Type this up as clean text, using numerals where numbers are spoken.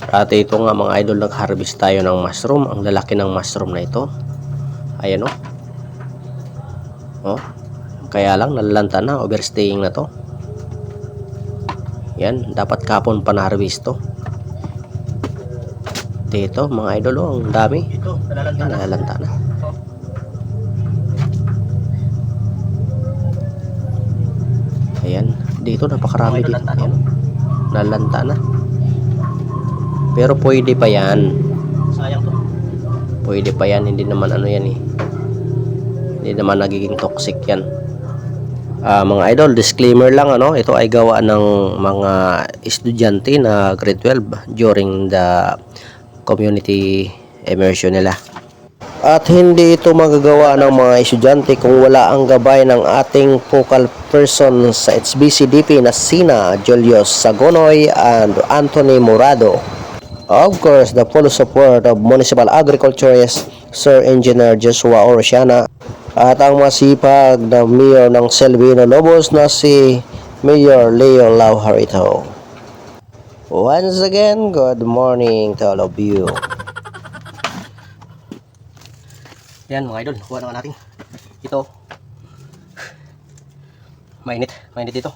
At ito nga mga idol, nag-harvest tayo ng mushroom. Ang lalaki ng mushroom na ito. Ayan o. Oh. Kaya lang nalalanta na, overstaying na to. Yan, dapat kapon pa na-harvest to. Dito mga idol, oh, ang dami. Ito, nalalanta na. Nalalanta na. Ayan, dito napakarami dito. Ayan, nalalanta na. Pero pwede pa yan. Sayang to. Pwede pa yan, hindi naman ano yan eh. Hindi naman nagiging toxic yan. Mga idol, disclaimer lang, ano, ito ay gawa ng mga estudyante na grade 12 during the community immersion nila. At hindi ito magagawa ng mga estudyante kung wala ang gabay ng ating focal person sa HBCDP na sina Julius Sagonoy and Anthony Morado. Of course, the full support of Municipal Agriculturist Sir Engineer Joshua Orosiana at ang masipag na mayor ng Selvino Lobos na si Mayor Leo Lauharito. Once again, good morning to all of you. Yan mga idol, kuha naman natin. Ito, mainit dito.